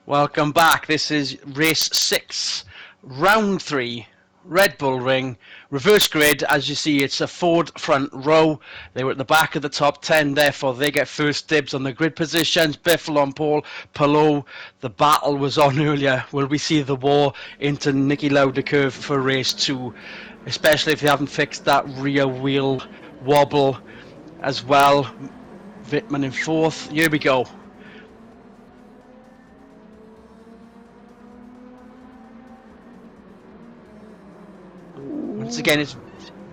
Welcome back. This is race 6, round 3, Red Bull Ring, reverse grid. As you see, it's a Ford front row. They were at the back of the top 10, therefore they get first dibs on the grid positions. Biffle on pole, Palou. The battle was on earlier. Will we see the war into Niki Lauda curve for race 2? Especially if they haven't fixed that rear wheel wobble as well. Wittmann in 4th. Here we go. Once again,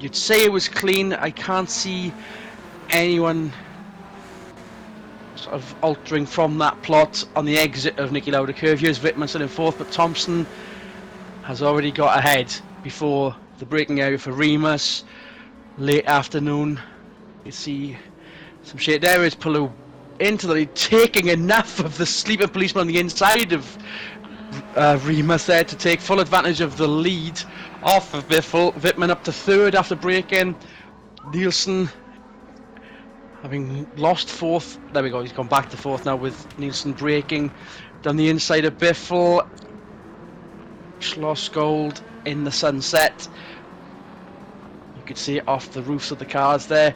you'd say it was clean. I can't see anyone sort of altering from that plot on the exit of Niki Lauda curve. Here's Wittmann still in 4th, but Thompson has already got ahead before the braking area for Remus. Late afternoon, you see some shade. There is Palou into the lead, taking enough of the sleeping policeman on the inside of Remus there to take full advantage of the lead off of Biffle. Wittmann up to 3rd after braking. Nielsen having lost 4th. There we go, he's gone back to 4th now with Nielsen braking down the inside of Biffle. Schlossgold in the sunset. You could see it off the roofs of the cars there.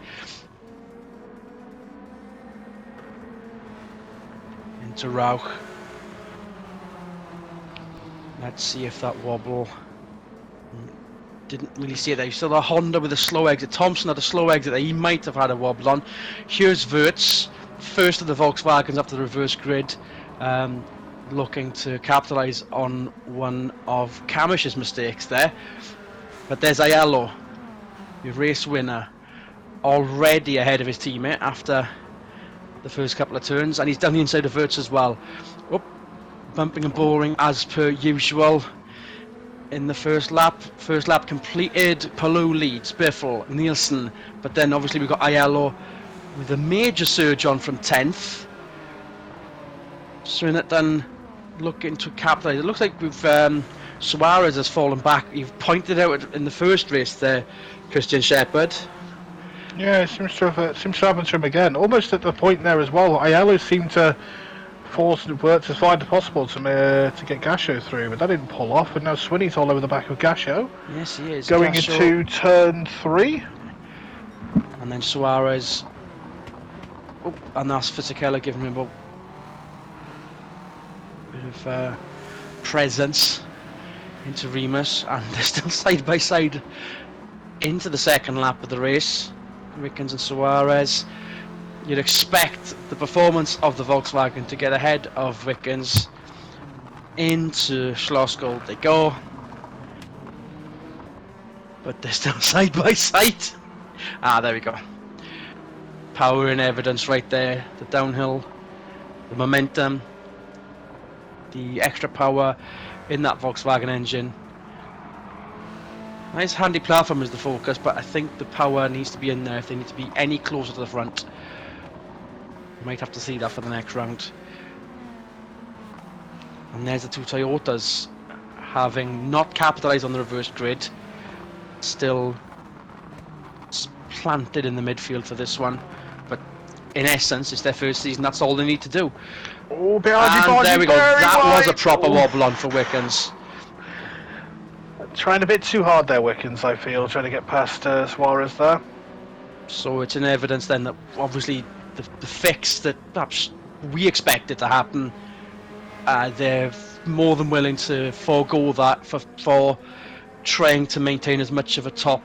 Into Rauch. Let's see if that wobble. Didn't really see it there. You saw the Honda with a slow exit. Thompson had a slow exit there. He might have had a wobble on. Here's Wirtz, first of the Volkswagens after the reverse grid, looking to capitalise on one of Kamish's mistakes there. But there's Aiello, the race winner, already ahead of his teammate after the first couple of turns, and he's down the inside of Wirtz as well. Oh, bumping and boring as per usual. In the first lap completed. Palou leads, Biffle, Nielsen, but then obviously we've got Aiello with a major surge on from 10th. Swinnerton looking to capitalise. It looks like we've Suarez has fallen back. You've pointed out in the first race there, Christian Shepherd. Yeah, it seems to happen to him again. Almost at the point there as well. Aiello seemed to force Wirtz as far as possible to get Gasho through, but that didn't pull off, and now Swinney's all over the back of Gasho. Yes, he is. Going into turn 3. And then Suarez. Oh, and that's Fisichella giving him a bit of presence into Remus, and they're still side by side into the second lap of the race. Wickens and Suarez. You'd expect the performance of the Volkswagen to get ahead of Wickens. Into Schlossgold they go, but they're still side by side. There we go. Power in evidence right there. The downhill, the momentum, the extra power in that Volkswagen engine. Nice handy platform is the focus, but I think the power needs to be in there if they need to be any closer to the front. You might have to see that for the next round. And there's the two Toyotas, having not capitalised on the reverse grid, still planted in the midfield for this one. But in essence, it's their first season, that's all they need to do. Oh, and there we go, that was a proper wobble on for Wickens. Trying a bit too hard there, Wickens, I feel, trying to get past Suarez there. So it's in evidence then that obviously the fix that perhaps we expected to happen, they're more than willing to forego that for trying to maintain as much of a top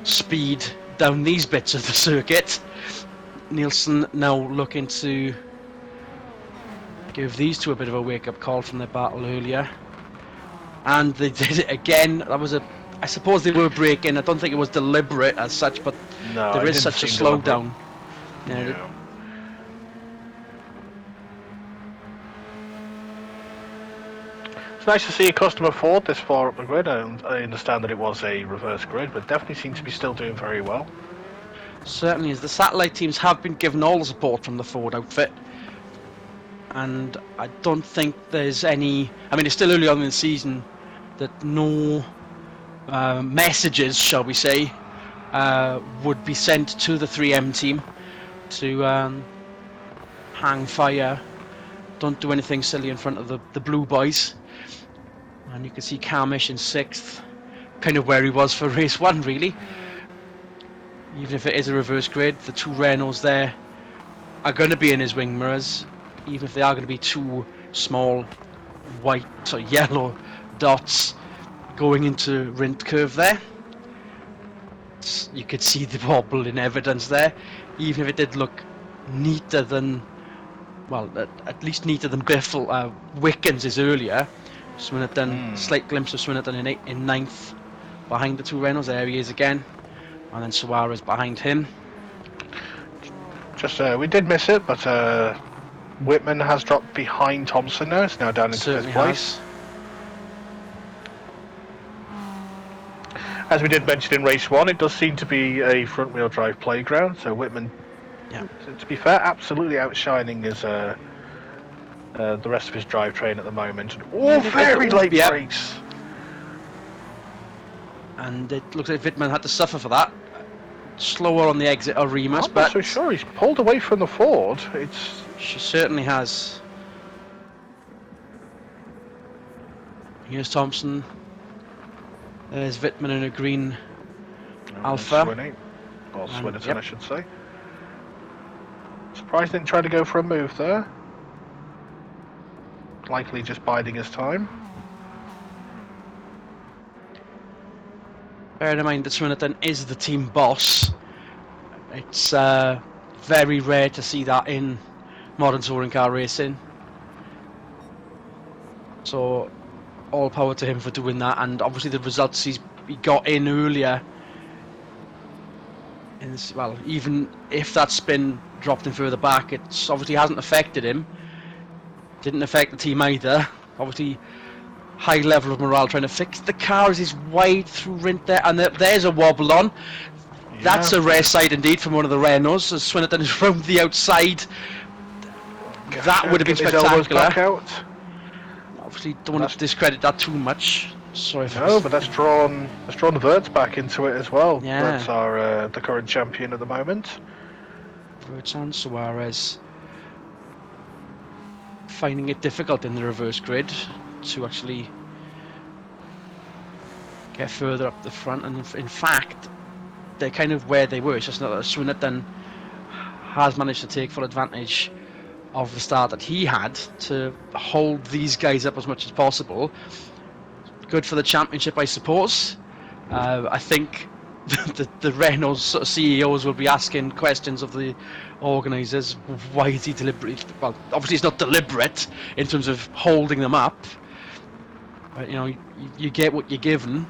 speed down these bits of the circuit. Nielsen now looking to give these two a bit of a wake-up call from their battle earlier. And they did it again. That was I suppose they were braking. I don't think it was deliberate as such, but no, there is such a slowdown. Yeah. It's nice to see a customer Ford this far up the grid. I understand that it was a reverse grid, but definitely seems to be still doing very well. Certainly is. The satellite teams have been given all the support from the Ford outfit, and I don't think there's any. I mean, it's still early on in the season that no messages, shall we say, would be sent to the 3M team to hang fire don't do anything silly in front of the blue boys. And you can see Camish in 6th, kind of where he was for race 1 really. Even if it is a reverse grid, the 2 Renaults there are going to be in his wing mirrors, even if they are going to be 2 small white or yellow dots going into Rindt curve there. You could see the wobble in evidence there, even if it did look neater than, well, at least neater than Biffle. Wickens is earlier. Swinnerton, slight glimpse of Swinnerton in 9th, behind the 2 Renaults. There he is again, and then Suarez behind him. Just we did miss it, but Whitman has dropped behind Thompson now. It's now down into 5th place. As we did mention in race 1, it does seem to be a front-wheel drive playground. So Whitman, to be fair, absolutely outshining his the rest of his drivetrain at the moment. Oh, very late brakes. And it looks like Wittmann had to suffer for that. Slower on the exit of Remus, but... I'm not so sure. He's pulled away from the Ford. She certainly has. Here's Thompson. There's Wittmann in a green Alpha. Or Swinnerton, I should say. Surprised he didn't try to go for a move there. Likely just biding his time. Bear in mind that Swinnerton is the team boss. It's very rare to see that in modern touring car racing. So all power to him for doing that, and obviously the results he got in earlier. Well, even if that spin dropped him further back, it obviously hasn't affected him. Didn't affect the team either. Obviously, high level of morale trying to fix the car as he's wide through Rindt there, and there's a wobble on. Yeah. That's a rare sight indeed from one of the Renaults. As Swinnerton is round the outside, that would have been spectacular. Obviously, don't want to discredit that too much. Sorry for no, but that's drawn Wirtz back into it as well. Yeah. Wirtz are the current champion at the moment. Wirtz and Suarez finding it difficult in the reverse grid to actually get further up the front, and in fact they're kind of where they were. It's just not that Swinnerton has managed to take full advantage of the start that he had to hold these guys up as much as possible. Good for the championship, I suppose. I think the Renault sort of CEOs will be asking questions of the organisers. Why is he deliberately? Well, obviously it's not deliberate in terms of holding them up, but you know, you get what you're given.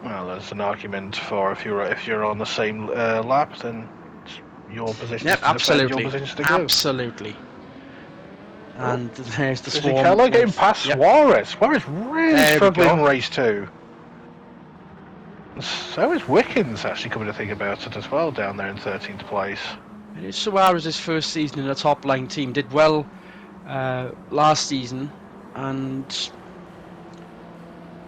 Well, there's an argument for if you're on the same lap, then it's your position. Yep, absolutely, your position to go. Absolutely. And there's the swarm. Fisichella getting past Suarez. Suarez really struggling in race 2. So is Wickens, actually, coming to think about it as well, down there in 13th place. It is Suarez's first season in a top line team. Did well last season, and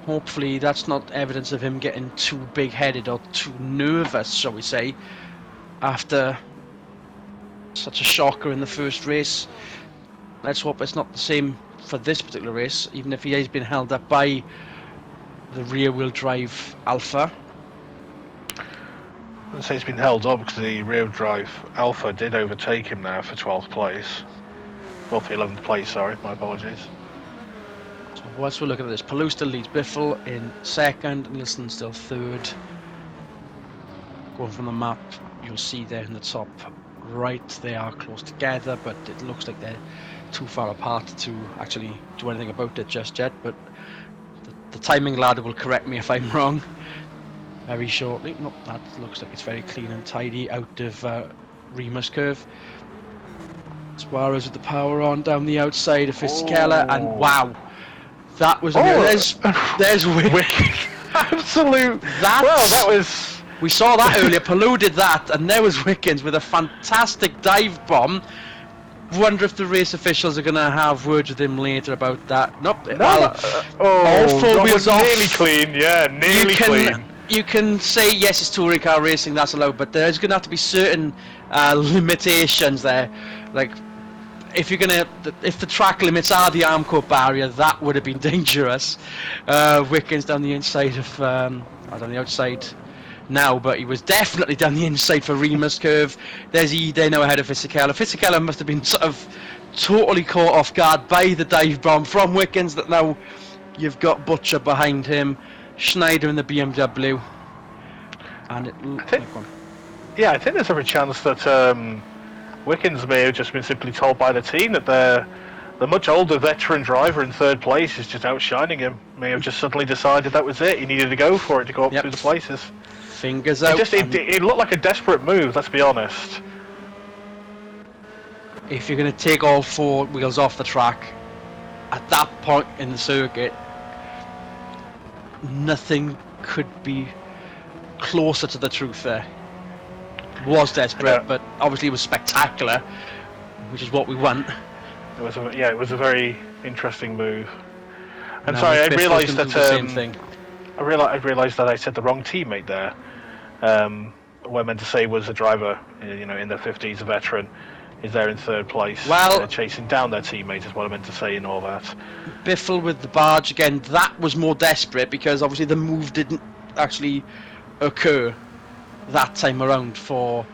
hopefully that's not evidence of him getting too big-headed or too nervous, shall we say, after such a shocker in the first race. Let's hope it's not the same for this particular race, even if he has been held up by the rear-wheel drive Alpha. I would say it's been held up because the rear-wheel drive Alpha did overtake him now for 12th place. Well, for 11th place, sorry, my apologies. So whilst we're looking at this, Palou still leads Biffle in 2nd, Nielsen still 3rd. Going from the map, you'll see there in the top right, they are close together, but it looks like they're too far apart to actually do anything about it just yet. But the timing lad will correct me if I'm wrong very shortly. Nope, that looks like it's very clean and tidy out of Remus curve. Suarez with the power on down the outside of Fisichella, and wow, that was there's Wicked. Absolute. That was. We saw that earlier. Palou did that, and there was Wickens with a fantastic dive bomb. Wonder if the race officials are going to have words with him later about that. Nope. All 4 wheels off. Nearly clean, yeah, nearly clean. You can say yes, it's touring car racing, that's allowed, but there's going to have to be certain limitations there. Like, if the track limits are the Armco barrier, that would have been dangerous. Wickens down the inside of, on the outside now, but he was definitely down the inside for Rima's curve. There's Ide now ahead of Fisichella. Fisichella must have been sort of totally caught off guard by the dive bomb from Wickens, that now you've got Butcher behind him, Schneider in the BMW, and I think there's every chance that Wickens may have just been simply told by the team that the much older veteran driver in third place is just outshining him. May have just suddenly decided that was it. He needed to go for it to go up through the places. Fingers out. It looked like a desperate move, let's be honest. If you're going to take all four wheels off the track, at that point in the circuit, nothing could be closer to the truth there. It was desperate, but obviously it was spectacular, which is what we want. It was a very interesting move. And now sorry, I realised that I realised that I said the wrong teammate there. What I meant to say was a driver, in their 50s, a veteran, is there in third place. Well, chasing down their teammate is what I meant to say in all that. Biffle with the barge again. That was more desperate because obviously the move didn't actually occur that time around for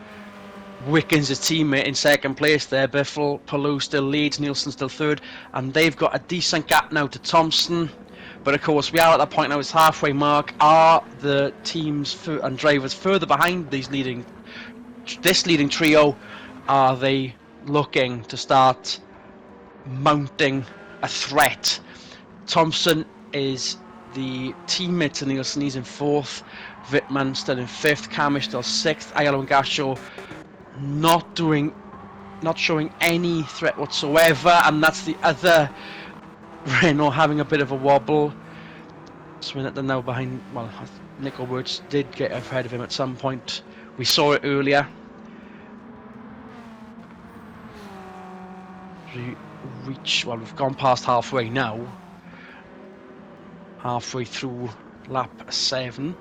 Wickens' teammate in second place there. Biffle, Palou still leads, Nielsen still third, and they've got a decent gap now to Thompson. But of course, we are at that point now. It's halfway mark. Are the teams and drivers further behind this leading trio? Are they looking to start mounting a threat? Thompson is the teammate to Nielsen. He's in fourth. Wittmann still in fifth. Kamish still sixth. Ayala and Gasho not showing any threat whatsoever, and that's the other Renault having a bit of a wobble. So they're now behind. Well, Nico Wirtz did get ahead of him at some point. We saw it earlier. We've gone past halfway now. Halfway through lap 7.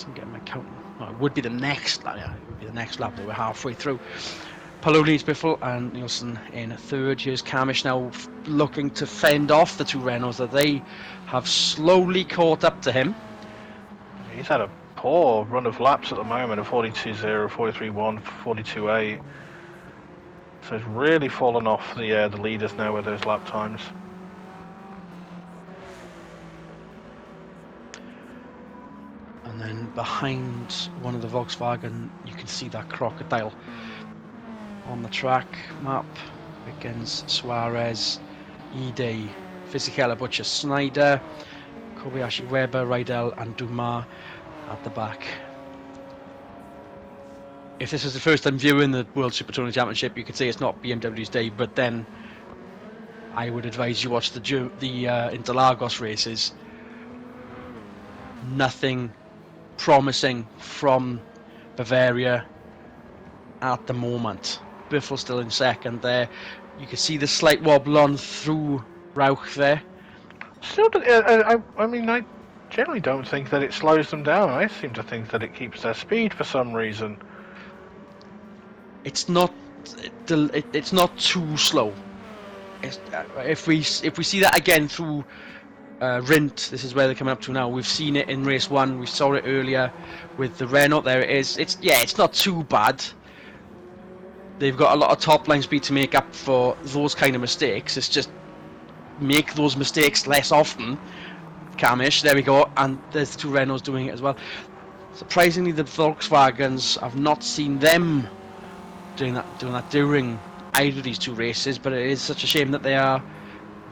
I'm getting my count. No, it would be the next lap. Yeah, it would be the next lap. They were halfway through. Palou leads Biffle and Nielsen in third. Here's Kamish now looking to fend off the two Renaults that they have slowly caught up to him. He's had a poor run of laps at the moment, a 42.0, 43.1, 42.8. So he's really fallen off the leaders now with those lap times. And then behind one of the Volkswagen, you can see that crocodile on the track map. Wickens, Suarez, Ide, Fisichella, Butcher, Snyder, Kobayashi, Weber, Rydell and Dumas at the back. If this is the first time viewing the World Super Touring Championship, you could say it's not BMW's day, but then I would advise you watch the Interlagos races. Nothing promising from Bavaria at the moment. Biffle still in second there. You can see the slight wobble on through Rauch there. Still, I generally don't think that it slows them down. I seem to think that it keeps their speed for some reason. It's not too slow. If we see that again through Rindt, this is where they're coming up to now. We've seen it in race 1. We saw it earlier with the Renault. There it is. It's not too bad. They've got a lot of top line speed to make up for those kind of mistakes. It's just make those mistakes less often. Kamish, there we go, and there's the two Renaults doing it as well. Surprisingly, the Volkswagens, I've not seen them doing that during either of these two races, but it is such a shame that they are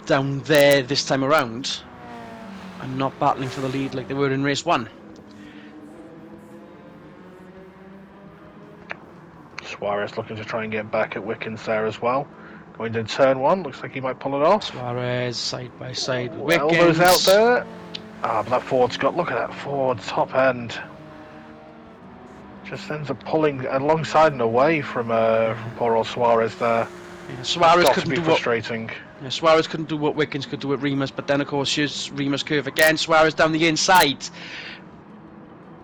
down there this time around and not battling for the lead like they were in race 1. Suarez looking to try and get back at Wickens there as well. Going to turn 1, looks like he might pull it off. Suarez side by side with Wickens. Elbows out there. But that Ford's got, look at that Ford top end. Just ends up pulling alongside and away from poor old Suarez there. Yeah, Suarez couldn't do frustrating. Suarez couldn't do what Wickens could do at Rimas, but then of course here's Rimas curve again. Suarez down the inside,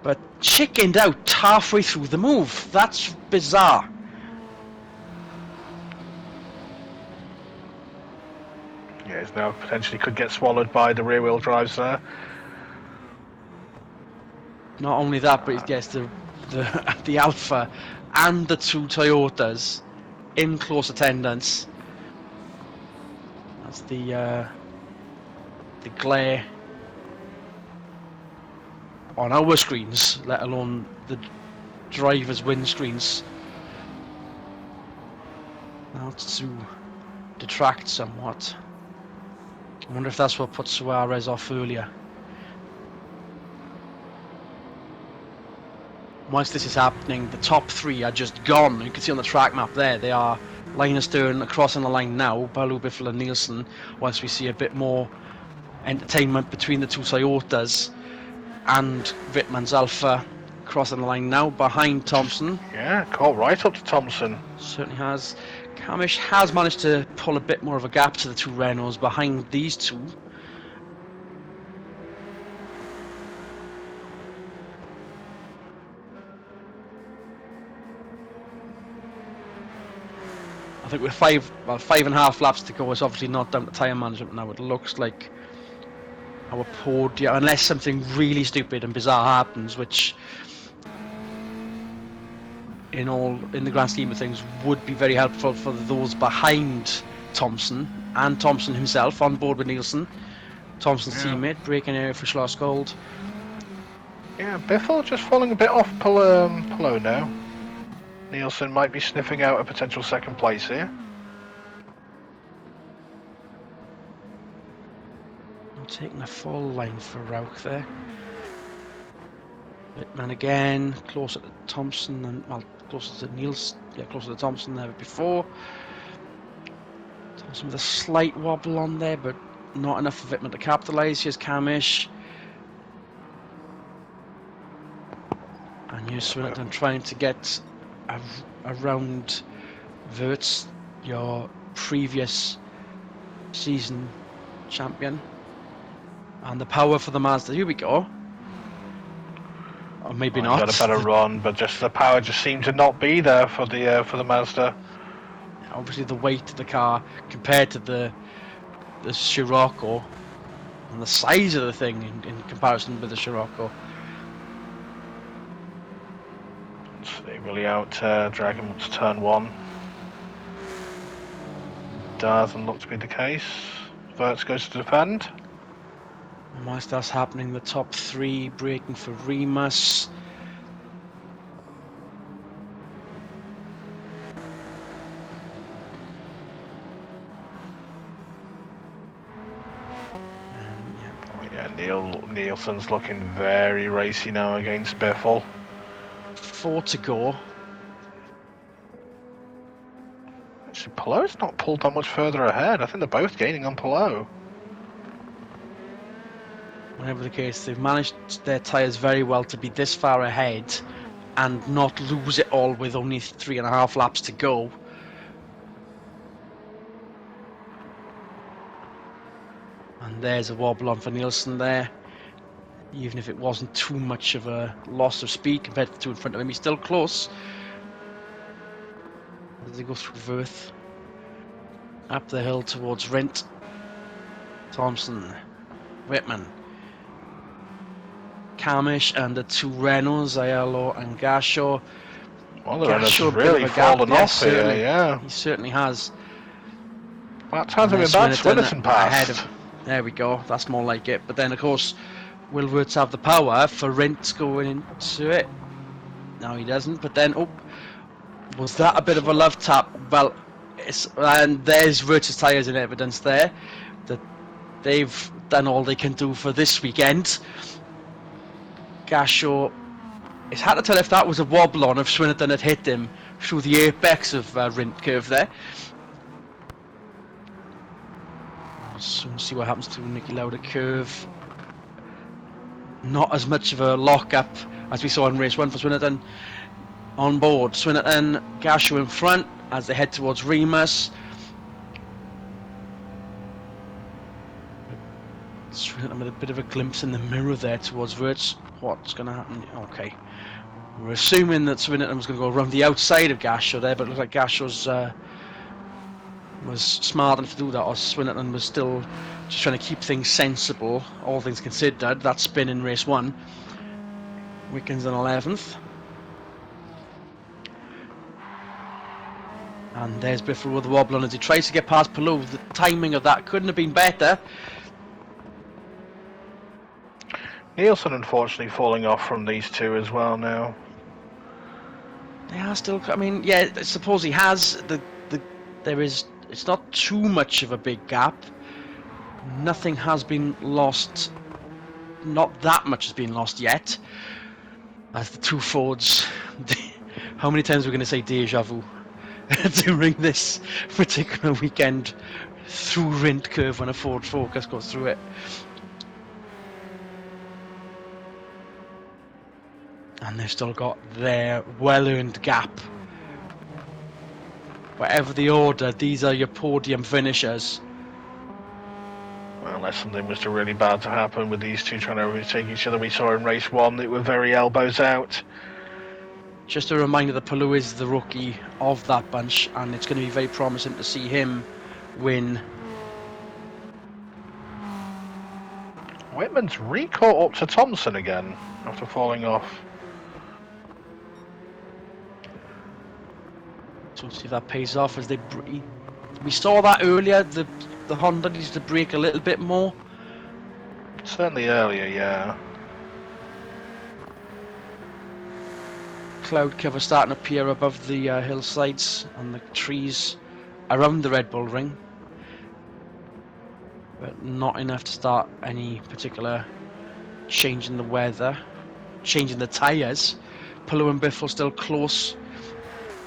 but chickened out halfway through the move. That's bizarre. Yeah, he's now potentially could get swallowed by the rear wheel drives there. Not only that, but yes, the Alpha and the two Toyotas in close attendance. That's the glare on our screens, let alone the driver's windscreens. Now to detract somewhat. I wonder if that's what put Suarez off earlier. Once this is happening, the top three are just gone. You can see on the track map there, they are line astern crossing the line now, Baloo, Biffle and Nielsen. Once we see a bit more entertainment between the two Toyotas and Wittmann's Alpha crossing the line now behind Thompson. Yeah, caught right up to Thompson. Certainly has. Kamish has managed to pull a bit more of a gap to the two Renaults behind these two. I think with 5.5 laps to go, it's obviously not down to tyre management now. It looks like our podium, unless something really stupid and bizarre happens, which in the grand scheme of things would be very helpful for those behind Thompson and Thompson himself on board with Nielsen. Thompson's teammate, braking area for Schlossgold. Yeah, Biffle just falling a bit off Palou now. Nielsen might be sniffing out a potential second place here. I'm taking a full line for Rauch there. Wittmann again, closer to Thompson and closer to Nielsen. Yeah, closer to Thompson there before. Thompson with a slight wobble on there, but not enough for Wittmann to capitalise. Here's Kamish. And here's Swinnerton trying to get around Wirtz, your previous season champion. And the power for the Mazda. Here we go. Or maybe not. Got a better run, but just the power just seemed to not be there for the Mazda. Obviously, the weight of the car compared to the Scirocco, and the size of the thing in comparison with the Scirocco. They really out drag him to turn one. Doesn't look to be the case. Wirtz goes to defend. And whilst that's happening, the top three braking for Remus. Nielsen's looking very racy now against Biffle. 4 to go. Actually, Palou's not pulled that much further ahead. I think they're both gaining on Palou. Whatever the case, they've managed their tyres very well to be this far ahead and not lose it all with only 3.5 laps to go. And there's a wobble on for Nielsen there. Even if it wasn't too much of a loss of speed compared to the two in front of him, he's still close. As they go through Wirth, up the hill towards Rindt. Thompson, Wittmann, Kamish, and the two Renaults, Aiello and Gasho. Well, the Renaults really fallen off here, yeah. He certainly has. That hasn't been bad. Swinnerton passed. There we go, that's more like it. But then, of course, will Wirtz have the power for Rindt going into it? No, he doesn't. But then, was that a bit of a love tap? Well, and there's Wirtz's tyres in evidence there that they've done all they can do for this weekend. Gasho, it's hard to tell if that was a wobble on, if Swinnerton had hit him through the apex of Rindt curve there. We'll soon see what happens to Niki Lauda curve. Not as much of a lock-up as we saw in race 1 for Swinnerton. On board, Swinnerton, Gasho in front as they head towards Remus. Swinnerton with a bit of a glimpse in the mirror there towards Wirtz. What's going to happen? Okay. We're assuming that Swinnerton was going to go around the outside of Gasho there, but it looked like Gasho's was smart enough to do that, or Swinnerton was still just trying to keep things sensible, all things considered. That spin in race 1. Wickens in 11th. And there's Biffle with the wobble on as he tries to get past Palou. The timing of that couldn't have been better. Nielsen unfortunately falling off from these two as well now. They are still, I mean, yeah, I suppose he has. It's not too much of a big gap. Nothing has been lost. Not that much has been lost yet. As the two Fords, how many times are we going to say deja vu during this particular weekend through Rint Curve when a Ford Focus goes through it? And they've still got their well-earned gap. Whatever the order, these are your podium finishers. Well, unless something was really bad to happen with these two trying to overtake each other. We saw in race 1 that were very elbows out. Just a reminder that Palou is the rookie of that bunch, and it's going to be very promising to see him win. Whitman's re-caught up to Thompson again after falling off. So we'll see if that pays off as they. We saw that earlier. The Honda needs to brake a little bit more. Certainly earlier, yeah. Cloud cover starting to appear above the hillsides and the trees around the Red Bull Ring, but not enough to start any particular change in the weather, changing the tyres. Palou and Biffle still close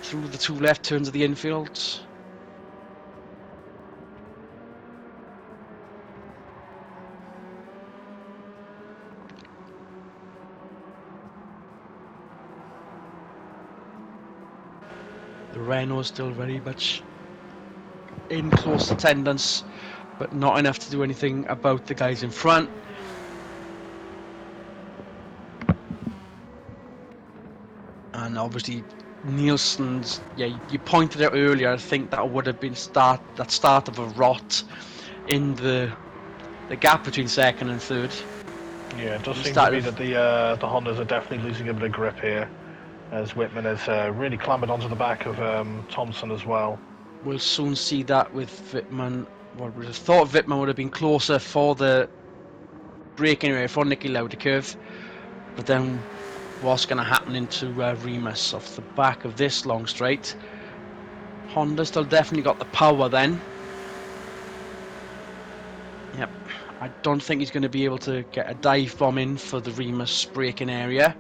through the two left turns of the infield. The Renault still very much in close attendance, but not enough to do anything about the guys in front. And obviously Nielsen's, yeah, you pointed out earlier, I think that would have been that start of a rot in the gap between second and third. Yeah, it does seem to be that the Hondas are definitely losing a bit of grip here, as Whitman has really clambered onto the back of Thompson as well. We'll soon see that with Wittmann. Well, we thought Wittmann would have been closer for the break anyway, for Nicky Lauda curve, but then what's going to happen into Remus off the back of this long straight? Honda still definitely got the power then. Yep, I don't think he's going to be able to get a dive bomb in for the Remus braking area.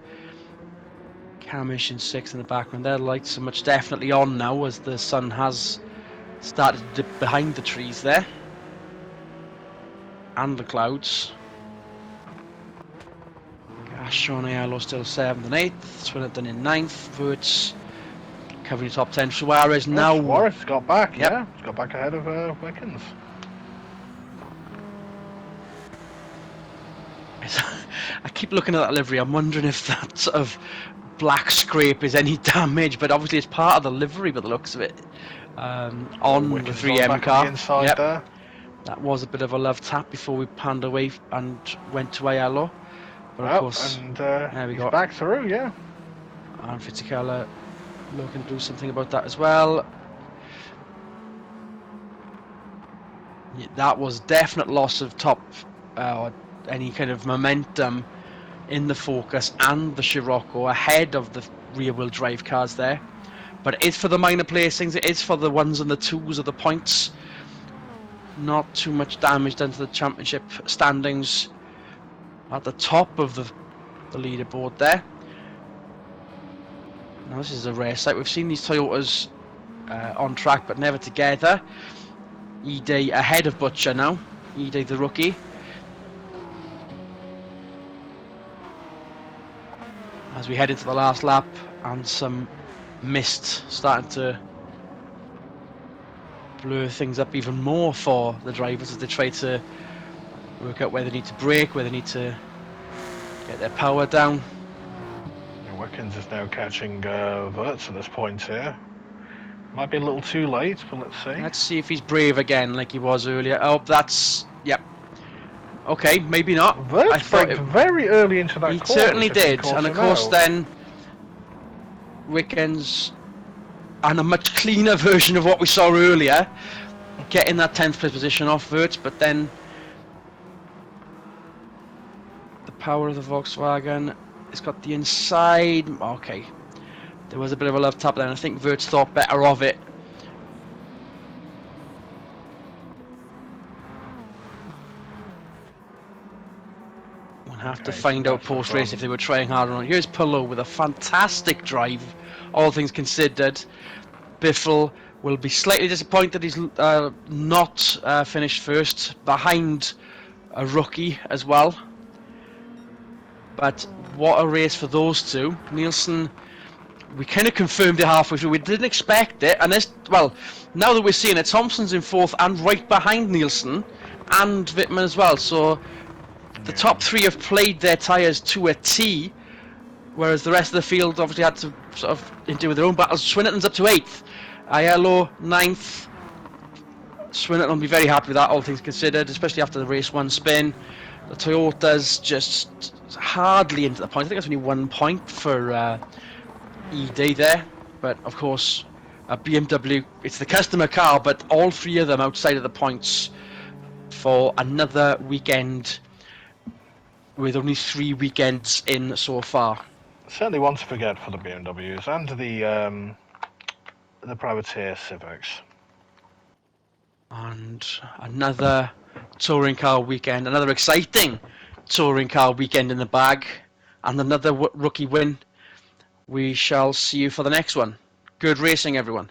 Camish in 6th in the background. Their lights are much definitely on now as the sun has started to dip behind the trees there. And the clouds. Gasho and Ayala still 7th and 8th. Swinnerton in 9th. Wurtz covering the top 10. Suarez now. Suarez got back, yep. Yeah. He's got back ahead of Wickens. I keep looking at that livery. I'm wondering if that sort of black scrape is any damage, but obviously it's part of the livery by the looks of it. On Wickens the 3M car. Inside there. That was a bit of a love tap before we panned away and went to Ayala. But of course, and there we he's go. back through, yeah. And Fisichella looking to do something about that as well. Yeah, that was definite loss of top, or any kind of momentum in the Focus and the Scirocco ahead of the rear-wheel drive cars there. But it is for the minor placings, it is for the 1s and the 2s of the points. Not too much damage done to the championship standings at the top of the leaderboard there. Now this is a rare sight. We've seen these Toyotas on track but never together. Ide ahead of Butcher now. Ide the rookie. As we head into the last lap and some mist starting to blur things up even more for the drivers as they try to work out where they need to brake, where they need to get their power down. Wickens is now catching Wirtz at this point here. Might be a little too late, but let's see. Let's see if he's brave again like he was earlier. Oh, that's... Yep. Okay, maybe not. I Wirtz thought braked very early into that he corner. certainly as if he did. caught And of him course out. then Wickens, and a much cleaner version of what we saw earlier, getting that 10th place position off Wirtz, but then the power of the Volkswagen, it's got the inside. Okay, there was a bit of a love tap there, and I think Wirtz thought better of it. We'll have to find out post-race if they were trying hard or not. Here's Pillow with a fantastic drive, all things considered. Biffle will be slightly disappointed he's not finished first, behind a rookie as well. But what a race for those two. Nielsen, we kind of confirmed it halfway through. We didn't expect it, and now that we're seeing it, Thompson's in fourth and right behind Nielsen and Wittmann as well. So the top three have played their tyres to a T, whereas the rest of the field obviously had to sort of deal with their own battles. Swinnerton's up to 8th, Aiello 9th. Swinnerton will be very happy with that, all things considered, especially after the race 1 spin. The Toyota's just hardly into the point. I think that's only 1 point for ED there, but of course BMW, it's the customer car, but all three of them outside of the points for another weekend, with only 3 weekends in so far. Certainly one to forget for the BMWs and the privateer Civics. And another touring car weekend, another exciting touring car weekend in the bag, and another rookie win. We shall see you for the next one. Good racing, everyone.